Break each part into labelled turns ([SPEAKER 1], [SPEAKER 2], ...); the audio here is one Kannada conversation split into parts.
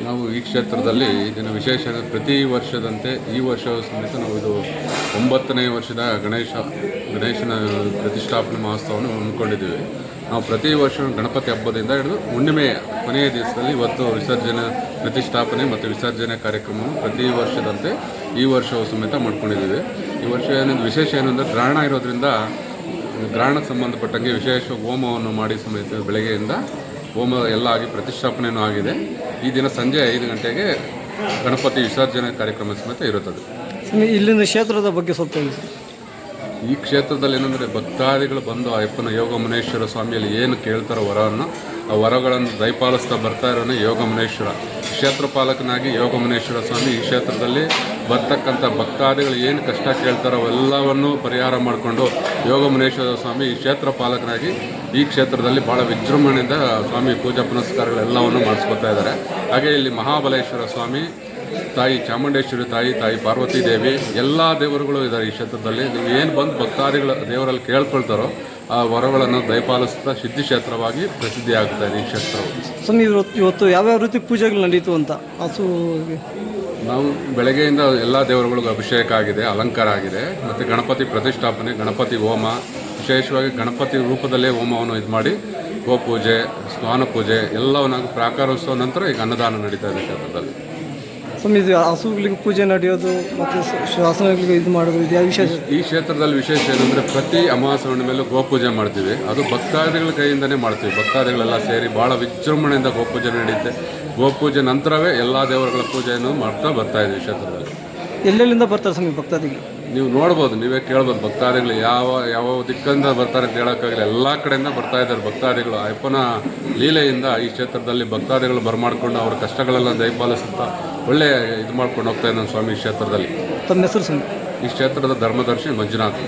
[SPEAKER 1] ನಾವು ಈ ಕ್ಷೇತ್ರದಲ್ಲಿ ಇದನ್ನು ವಿಶೇಷ ಪ್ರತಿ ವರ್ಷದಂತೆ ಈ ವರ್ಷವೂ ಸಮೇತ ನಾವು ಇದು 9ನೇ ವರ್ಷದ ಗಣೇಶನ ಪ್ರತಿಷ್ಠಾಪನೆ ಮಹೋತ್ಸವವನ್ನು ಹಮ್ಮಿಕೊಂಡಿದ್ದೀವಿ. ನಾವು ಪ್ರತಿ ವರ್ಷ ಗಣಪತಿ ಹಬ್ಬದಿಂದ ಹಿಡಿದು ಹುಣ್ಣಿಮೆಯ ಕೊನೆಯ ದಿವಸದಲ್ಲಿ ಇವತ್ತು ವಿಸರ್ಜನೆ ಪ್ರತಿಷ್ಠಾಪನೆ ಮತ್ತು ವಿಸರ್ಜನೆ ಕಾರ್ಯಕ್ರಮವನ್ನು ಪ್ರತಿ ವರ್ಷದಂತೆ ಈ ವರ್ಷವೂ ಸಮೇತ ಮಾಡ್ಕೊಂಡಿದ್ದೀವಿ. ಈ ವರ್ಷ ವಿಶೇಷ ಏನಂದರೆ ಗ್ರಹಣ ಇರೋದ್ರಿಂದ ಗ್ರಹಣಕ್ಕೆ ಸಂಬಂಧಪಟ್ಟಂಗೆ ವಿಶೇಷ ಹೋಮವನ್ನು ಮಾಡಿ ಸಮೇತ ಬೆಳಗ್ಗೆಯಿಂದ ಹೋಮ ಎಲ್ಲ ಆಗಿ ಪ್ರತಿಷ್ಠಾಪನೆಯೂ ಆಗಿದೆ. ಈ ದಿನ ಸಂಜೆ 5 ಗಂಟೆಗೆ ಗಣಪತಿ ವಿಸರ್ಜನೆ ಕಾರ್ಯಕ್ರಮ ಸಮೇತ ಇರುತ್ತದೆ.
[SPEAKER 2] ಇಲ್ಲಿನ ಕ್ಷೇತ್ರದ ಬಗ್ಗೆ ಸ್ವಲ್ಪ
[SPEAKER 1] ಈ ಕ್ಷೇತ್ರದಲ್ಲಿ ಏನಂದರೆ ಭಕ್ತಾದಿಗಳು ಬಂದು ಅಯ್ಯಪ್ಪನ ಯೋಗ ಮುನೇಶ್ವರ ಸ್ವಾಮಿಯಲ್ಲಿ ಏನು ಕೇಳ್ತಾರೋ ವರವನ್ನು ಆ ವರಗಳನ್ನು ದಯಪಾಲಿಸ್ತಾ ಬರ್ತಾ ಇರೋನೇ ಯೋಗ ಮುನೇಶ್ವರ. ಕ್ಷೇತ್ರ ಪಾಲಕನಾಗಿ ಯೋಗ ಮುನೇಶ್ವರ ಸ್ವಾಮಿ ಈ ಕ್ಷೇತ್ರದಲ್ಲಿ ಬರ್ತಕ್ಕಂಥ ಭಕ್ತಾದಿಗಳು ಏನು ಕಷ್ಟ ಕೇಳ್ತಾರೋ ಅವೆಲ್ಲವನ್ನು ಪರಿಹಾರ ಮಾಡಿಕೊಂಡು ಯೋಗ ಮುನೇಶ್ವರ ಸ್ವಾಮಿ ಈ ಕ್ಷೇತ್ರ ಪಾಲಕನಾಗಿ ಈ ಕ್ಷೇತ್ರದಲ್ಲಿ ಭಾಳ ವಿಜೃಂಭಣೆಯಿಂದ ಸ್ವಾಮಿ ಪೂಜಾ ಪುನಸ್ಕಾರಗಳೆಲ್ಲವನ್ನು ಮಾಡಿಸ್ಕೊತಾ ಇದ್ದಾರೆ. ಹಾಗೆ ಇಲ್ಲಿ ಮಹಾಬಲೇಶ್ವರ ಸ್ವಾಮಿ, ತಾಯಿ ಚಾಮುಂಡೇಶ್ವರಿ ತಾಯಿ ಪಾರ್ವತಿ ದೇವಿ ಎಲ್ಲ ದೇವರುಗಳು ಇದ್ದಾರೆ ಈ ಕ್ಷೇತ್ರದಲ್ಲಿ. ನೀವು ಏನು ಬಂದು ಭಕ್ತಾದಿಗಳ ದೇವರಲ್ಲಿ ಕೇಳ್ಕೊಳ್ತಾರೋ ಆ ವರಗಳನ್ನು ದಯಪಾಲಿಸ್ತಾ ಸಿದ್ಧಿ ಕ್ಷೇತ್ರವಾಗಿ ಪ್ರಸಿದ್ಧಿ ಆಗ್ತಾ ಇದೆ ಈ ಕ್ಷೇತ್ರವು.
[SPEAKER 2] ಸ್ವಾಮಿ ಇವತ್ತು ಯಾವ್ಯಾವ ರೀತಿ ಪೂಜೆಗಳು ನಡೀತು ಅಂತ
[SPEAKER 1] ನಾವು ಬೆಳಗ್ಗೆಯಿಂದ ಎಲ್ಲ ದೇವರುಗಳಿಗೂ ಅಭಿಷೇಕ ಆಗಿದೆ, ಅಲಂಕಾರ ಆಗಿದೆ, ಮತ್ತು ಗಣಪತಿ ಪ್ರತಿಷ್ಠಾಪನೆ, ಗಣಪತಿ ಹೋಮ, ವಿಶೇಷವಾಗಿ ಗಣಪತಿ ರೂಪದಲ್ಲೇ ಹೋಮವನ್ನು ಇದು ಮಾಡಿ ಗೋಪೂಜೆ, ಸ್ನಾನ ಪೂಜೆ ಎಲ್ಲವನ್ನು ಪ್ರಾಕಾರೋತ್ಸವ ನಂತರ ಈಗ ಅನ್ನದಾನ ನಡೀತಾ ಇದೆ ಕ್ಷೇತ್ರದಲ್ಲಿ.
[SPEAKER 2] ಸ್ವಾಮಿ ಇದು ಹಸುಗಳಿಗೆ ಪೂಜೆ ನಡೆಯೋದು ಮತ್ತು ಶಾಸನಗಳಿಗೆ ಇದು ಮಾಡೋದು ಇದು ಯಾವ ವಿಶೇಷ?
[SPEAKER 1] ಈ ಕ್ಷೇತ್ರದಲ್ಲಿ ವಿಶೇಷ ಏನಂದರೆ ಪ್ರತಿ ಅಮಾವಾಸ್ಯೆ ಮೇಲೆ ಗೋಪೂಜೆ ಮಾಡ್ತೀವಿ. ಅದು ಭಕ್ತಾದಿಗಳ ಕೈಯಿಂದನೇ ಮಾಡ್ತೀವಿ. ಭಕ್ತಾದಿಗಳೆಲ್ಲ ಸೇರಿ ಭಾಳ ವಿಜೃಂಭಣೆಯಿಂದ ಗೋಪೂಜೆ ನಡೆಯುತ್ತೆ. ಗೋಪೂಜೆ ನಂತರವೇ ಎಲ್ಲ ದೇವರುಗಳ ಪೂಜೆಯನ್ನು ಮಾಡ್ತಾ ಬರ್ತಾ ಇದ್ದೀವಿ ಕ್ಷೇತ್ರದಲ್ಲಿ.
[SPEAKER 2] ಎಲ್ಲೆಲ್ಲಿಂದ ಬರ್ತಾರೆ ಸ್ವಾಮಿ ಭಕ್ತಾದಿಗಳು?
[SPEAKER 1] ನೀವು ನೋಡ್ಬೋದು, ನೀವೇ ಕೇಳ್ಬೋದು. ಭಕ್ತಾದಿಗಳು ಯಾವ ದಿಕ್ಕಿಂದ ಬರ್ತಾರೆ ಅಂತ ಹೇಳೋಕ್ಕಾಗಲ್ಲ, ಎಲ್ಲ ಕಡೆಯಿಂದ ಬರ್ತಾ ಇದ್ದಾರೆ ಭಕ್ತಾದಿಗಳು. ಅಯ್ಯಪ್ಪನ ಲೀಲೆಯಿಂದ ಈ ಕ್ಷೇತ್ರದಲ್ಲಿ ಭಕ್ತಾದಿಗಳು ಬರಮಾಡ್ಕೊಂಡು ಅವ್ರ ಕಷ್ಟಗಳೆಲ್ಲ ದಯಪಾಲಿಸುತ್ತಾ ಒಳ್ಳೆ ಇದು ಮಾಡ್ಕೊಂಡು ಹೋಗ್ತಾ ಇದ್ದಾನೆ ಸ್ವಾಮಿ ಈ ಕ್ಷೇತ್ರದಲ್ಲಿ.
[SPEAKER 2] ತಮ್ಮ ಹೆಸರು ಸ್ವಾಮಿ?
[SPEAKER 1] ಈ ಕ್ಷೇತ್ರದ ಧರ್ಮದರ್ಶಿ ಮಂಜುನಾಥ್.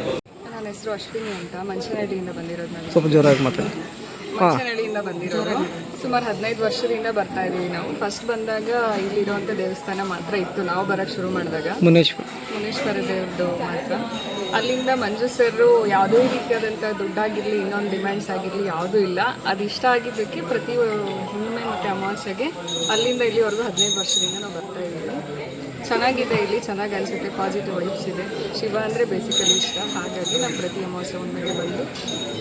[SPEAKER 3] ನನ್ನ ಹೆಸರು ಅಶ್ವಿನಿ ಅಂತ, ಮಂಚನಹಳ್ಳಿಯಿಂದ ಬಂದಿರೋದು. ನಾನು
[SPEAKER 2] ಸ್ವಲ್ಪ ಜೋರಾಗಿ ಮಾತಾಡಿ.
[SPEAKER 3] ಮಂಚನಹಳ್ಳಿಯಿಂದ ಬಂದಿರೋದು. ಸುಮಾರು 15 ವರ್ಷದಿಂದ ಬರ್ತಾ ಇದ್ದೀವಿ ನಾವು. ಫಸ್ಟ್ ಬಂದಾಗ ಇಲ್ಲಿರುವಂಥ ದೇವಸ್ಥಾನ ಮಾತ್ರ ಇತ್ತು ನಾವು ಬರೋಕ್ಕೆ ಶುರು ಮಾಡಿದಾಗ, ಮುನೇಶ್ವರ ದೇವ್ರದ್ದು ಮಾತ್ರ. ಅಲ್ಲಿಂದ ಮಂಜು ಸರ್ರು ಯಾವುದೇ ರೀತಿಯಾದಂಥ ದುಡ್ಡಾಗಿರಲಿ, ಇನ್ನೊಂದು ಡಿಮ್ಯಾಂಡ್ಸ್ ಆಗಿರಲಿ ಯಾವುದೂ ಇಲ್ಲ. ಅದು ಇಷ್ಟ ಆಗಿದ್ದಕ್ಕೆ ಪ್ರತಿ ಹುಣ್ಣಿಮೆ ಮತ್ತು ಅಮಾವಾಸ್ಯೆಗೆ ಅಲ್ಲಿಂದ ಇಲ್ಲಿವರೆಗೂ 15 ವರ್ಷದಿಂದ ನಾವು ಬರ್ತಾ ಇದ್ದೀವಿ. ಚೆನ್ನಾಗಿದೆ, ಇಲ್ಲಿ ಚೆನ್ನಾಗಿ ಅನಿಸುತ್ತೆ, ಪಾಸಿಟಿವ್ ವೈಬ್ಸ್ ಇದೆ. ಶಿವ ಅಂದರೆ ಬೇಸಿಕಲಿ ಇಷ್ಟ, ಹಾಗಾಗಿ ನಾವು ಪ್ರತಿ ಅಮಾವಾಸ್ಯೆ ಹುಣ್ಣಿಮೆಗೆ ಬಂದು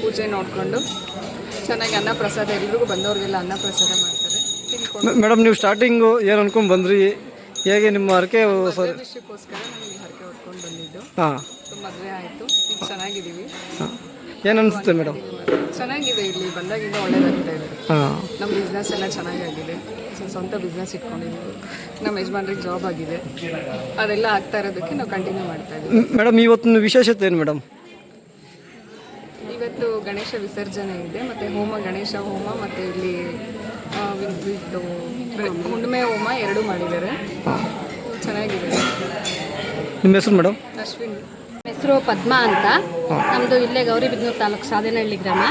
[SPEAKER 3] ಪೂಜೆ ನೋಡಿಕೊಂಡು ಚೆನ್ನಾಗಿ ಅನ್ನ ಪ್ರಸಾದ, ಎಲ್ರಿಗೂ ಬಂದವ್ರಿಗೆಲ್ಲ ಅನ್ನ ಪ್ರಸಾದ ಮಾಡ್ತಾರೆ.
[SPEAKER 2] ಮೇಡಮ್, ನೀವು ಸ್ಟಾರ್ಟಿಂಗು ಏನು ಅನ್ಕೊಂಡು ಬಂದ್ರಿ? ಹೇಗೆ ನಿಮ್ಮ ಹರಕೆ
[SPEAKER 3] ವಿಷಯಕ್ಕೋಸ್ಕರ ನಾನು ಈ ಹರಕೆ ಹೊಡ್ಕೊಂಡು ಬಂದಿದ್ದು. ಮದುವೆ ಆಯಿತು, ಈಗ ಚೆನ್ನಾಗಿದ್ದೀವಿ.
[SPEAKER 2] ಏನು ಅನಿಸುತ್ತೆ ಮೇಡಮ್?
[SPEAKER 3] ಚೆನ್ನಾಗಿದೆ, ಇಲ್ಲಿ ಬಂದಾಗಿಂದ ಒಳ್ಳೇದಾಗ್ತಾ ಇದೆ. ನಮ್ಮ ಬಿಸ್ನೆಸ್ ಎಲ್ಲ ಚೆನ್ನಾಗಾಗಿದೆ. ಸ್ವಂತ ಬಿಸ್ನೆಸ್ ಇಟ್ಕೊಂಡಿದ್ದೀವಿ. ನಮ್ಮ ಯಜಮಾನ್ರಿಗೆ ಜಾಬ್ ಆಗಿದೆ. ಅದೆಲ್ಲ ಆಗ್ತಾ ಇರೋದಕ್ಕೆ ನಾವು ಕಂಟಿನ್ಯೂ ಮಾಡ್ತಾ ಇದ್ದೀವಿ.
[SPEAKER 2] ಮೇಡಮ್, ಇವತ್ತಿನ ವಿಶೇಷತೆ ಏನು ಮೇಡಮ್?
[SPEAKER 3] ಇವತ್ತು ಗಣೇಶ ವಿಸರ್ಜನೆ ಇದೆ, ಮತ್ತು ಗಣೇಶ ಹೋಮ ಮತ್ತು ಇಲ್ಲಿ ಹುಣ್ಣಿಮೆ ಹೋಮ 2 ಮಾಡಿದ್ದಾರೆ. ಚೆನ್ನಾಗಿದೆ.
[SPEAKER 2] ನಿಮ್ಮ ಹೆಸರು ಮೇಡಮ್?
[SPEAKER 3] ಅಶ್ವಿನಿ.
[SPEAKER 4] ಹೆಸರು ಪದ್ಮಾ ಅಂತ. ನಮ್ಮದು ಇಲ್ಲೇ ಗೌರಿಬಿದನೂರು ತಾಲೂಕು ಸಾಧೇನಹಳ್ಳಿ ಗ್ರಾಮ.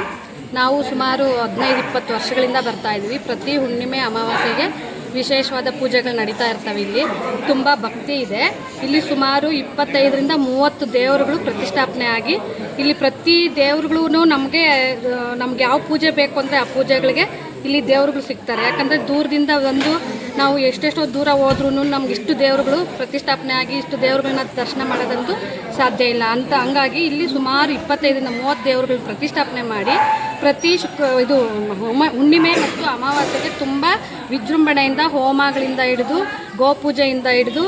[SPEAKER 4] ನಾವು ಸುಮಾರು 15-20 ವರ್ಷಗಳಿಂದ ಬರ್ತಾ ಇದ್ವಿ. ಪ್ರತಿ ಹುಣ್ಣಿಮೆ ಅಮಾವಾಸ್ಯೆಗೆ ವಿಶೇಷವಾದ ಪೂಜೆಗಳು ನಡೀತಾ ಇರ್ತವೆ. ಇಲ್ಲಿ ತುಂಬ ಭಕ್ತಿ ಇದೆ. ಇಲ್ಲಿ ಸುಮಾರು 25-30 ದೇವರುಗಳು ಪ್ರತಿಷ್ಠಾಪನೆ ಆಗಿ ಇಲ್ಲಿ ಪ್ರತಿ ದೇವರುಗಳು ನಮಗೆ ಯಾವ ಪೂಜೆ ಬೇಕು ಅಂದರೆ ಆ ಪೂಜೆಗಳಿಗೆ ಇಲ್ಲಿ ದೇವರುಗಳು ಸಿಗ್ತಾರೆ. ಯಾಕಂದರೆ ದೂರದಿಂದ ಒಂದು ನಾವು ಎಷ್ಟೆಷ್ಟೋ ದೂರ ಹೋದ್ರೂ ನಮ್ಗೆ ಇಷ್ಟು ದೇವರುಗಳು ಪ್ರತಿಷ್ಠಾಪನೆ ಆಗಿ ಇಷ್ಟು ದೇವರುಗಳನ್ನ ದರ್ಶನ ಮಾಡೋದಂತೂ ಸಾಧ್ಯ ಇಲ್ಲ ಅಂತ. ಹಂಗಾಗಿ ಇಲ್ಲಿ ಸುಮಾರು 25-30 ದೇವರುಗಳು ಪ್ರತಿಷ್ಠಾಪನೆ ಮಾಡಿ ಪ್ರತಿ ಹುಣ್ಣಿಮೆ ಮತ್ತು ಅಮಾವಾಸ್ಯೆಗೆ ತುಂಬ ವಿಜೃಂಭಣೆಯಿಂದ ಹೋಮಗಳಿಂದ ಹಿಡಿದು ಗೋಪೂಜೆಯಿಂದ ಹಿಡಿದು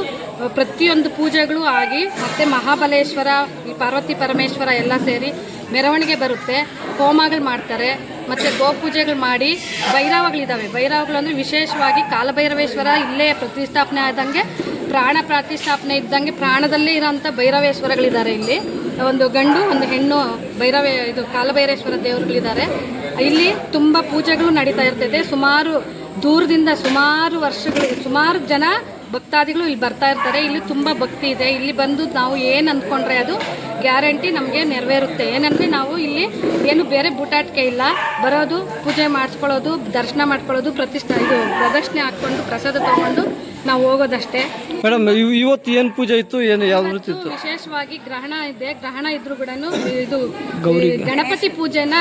[SPEAKER 4] ಪ್ರತಿಯೊಂದು ಪೂಜೆಗಳು ಆಗಿ ಮತ್ತು ಮಹಾಬಲೇಶ್ವರ, ಈ ಪಾರ್ವತಿ ಪರಮೇಶ್ವರ ಎಲ್ಲ ಸೇರಿ ಮೆರವಣಿಗೆ ಬರುತ್ತೆ, ಹೋಮಗಳು ಮಾಡ್ತಾರೆ ಮತ್ತು ಗೋಪೂಜೆಗಳು ಮಾಡಿ ಭೈರವಗಳಿದ್ದಾವೆ. ಭೈರವಗಳು ಅಂದರೆ ವಿಶೇಷವಾಗಿ ಕಾಲಭೈರವೇಶ್ವರ ಇಲ್ಲೇ ಪ್ರತಿಷ್ಠಾಪನೆ ಆದಂಗೆ ಪ್ರಾಣ ಪ್ರತಿಷ್ಠಾಪನೆ ಇದ್ದಂಗೆ ಪ್ರಾಣದಲ್ಲೇ ಇರೋಂಥ ಭೈರವೇಶ್ವರಗಳಿದ್ದಾರೆ. ಇಲ್ಲಿ ಒಂದು ಗಂಡು ಒಂದು ಹೆಣ್ಣು ಕಾಲಭೈರೇಶ್ವರ ದೇವರುಗಳಿದ್ದಾರೆ. ಇಲ್ಲಿ ತುಂಬ ಪೂಜೆಗಳು ನಡೀತಾ ಇರ್ತದೆ. ಸುಮಾರು ದೂರದಿಂದ ಸುಮಾರು ಜನ ಭಕ್ತಾದಿಗಳು ಇಲ್ಲಿ ಬರ್ತಾ ಇರ್ತಾರೆ. ಇಲ್ಲಿ ತುಂಬ ಭಕ್ತಿ ಇದೆ. ಇಲ್ಲಿ ಬಂದು ನಾವು ಏನು ಅಂದ್ಕೊಂಡ್ರೆ ಅದು ಗ್ಯಾರಂಟಿ ನಮಗೆ ನೆರವೇರುತ್ತೆ. ಏನಂದರೆ ನಾವು ಇಲ್ಲಿ ಏನು ಬೇರೆ ಬೂಟಾಟಿಕೆ ಇಲ್ಲ, ಬರೋದು ಪೂಜೆ ಮಾಡಿಸ್ಕೊಳ್ಳೋದು, ದರ್ಶನ ಮಾಡ್ಕೊಳ್ಳೋದು, ಪ್ರದಕ್ಷಿಣೆ ಹಾಕ್ಕೊಂಡು ಪ್ರಸಾದ ತಗೊಂಡು ನಾವು ಹೋಗೋದಷ್ಟೇ.
[SPEAKER 2] ಮೇಡಮ್, ಇವತ್ತು ಏನು ಪೂಜೆ ಇತ್ತು, ಏನು ಯಾವ ರೀತಿ ಇತ್ತು?
[SPEAKER 4] ವಿಶೇಷವಾಗಿ ಗ್ರಹಣ ಇದೆ. ಗ್ರಹಣ ಇದ್ರೂ ಕೂಡ ಗಣಪತಿ ಪೂಜೆನ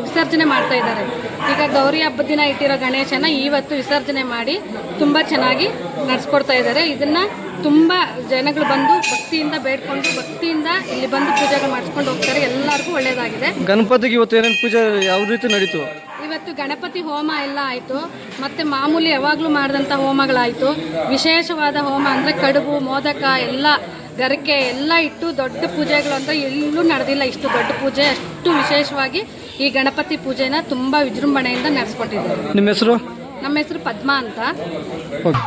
[SPEAKER 4] ವಿಸರ್ಜನೆ ಮಾಡ್ತಾ ಇದ್ದಾರೆ. ಈಗ ಗೌರಿ ಹಬ್ಬದ ದಿನ ಇಟ್ಟಿರೋ ಗಣೇಶನ ಇವತ್ತು ವಿಸರ್ಜನೆ ಮಾಡಿ ತುಂಬ ಚೆನ್ನಾಗಿ ನಡೆಸ್ಕೊಡ್ತಾ ಇದ್ದಾರೆ. ಇದನ್ನ ತುಂಬ ಜನಗಳು ಬಂದು ಭಕ್ತಿಯಿಂದ ಬೇಡ್ಕೊಂಡು ಭಕ್ತಿಯಿಂದ ಇಲ್ಲಿ ಬಂದು ಪೂಜೆಗಳು ಮಾಡಿಸ್ಕೊಂಡು ಹೋಗ್ತಾರೆ. ಎಲ್ಲರಿಗೂ ಒಳ್ಳೆಯದಾಗಿದೆ.
[SPEAKER 2] ಗಣಪತಿಗೆ ಇವತ್ತು ಏನೇನು ಪೂಜೆ ಯಾವ ರೀತಿ ನಡೀತು?
[SPEAKER 4] ಇವತ್ತು ಗಣಪತಿ ಹೋಮ ಎಲ್ಲ ಆಯಿತು. ಮತ್ತು ಮಾಮೂಲಿ ಯಾವಾಗಲೂ ಮಾಡಿದಂಥ ಹೋಮಗಳಾಯಿತು. ವಿಶೇಷವಾದ ಹೋಮ ಅಂದರೆ ಕಡುಬು, ಮೋದಕ ಎಲ್ಲ ಗರಕೆ ಎಲ್ಲ ಇಟ್ಟು ದೊಡ್ಡ ಪೂಜೆಗಳು ಅಂತ ಎಲ್ಲೂ ನಡೆದಿಲ್ಲ. ಇಷ್ಟು ದೊಡ್ಡ ಪೂಜೆ, ಅಷ್ಟು ವಿಶೇಷವಾಗಿ ಈ ಗಣಪತಿ ಪೂಜೆನ ತುಂಬ ವಿಜೃಂಭಣೆಯಿಂದ ನಡೆಸ್ಕೊಟ್ಟಿದ್ದಾರೆ.
[SPEAKER 2] ನಿಮ್ಮ ಹೆಸರು?
[SPEAKER 4] ನಮ್ಮ ಹೆಸರು ಪದ್ಮಾ ಅಂತ.
[SPEAKER 2] ಓಕೆ.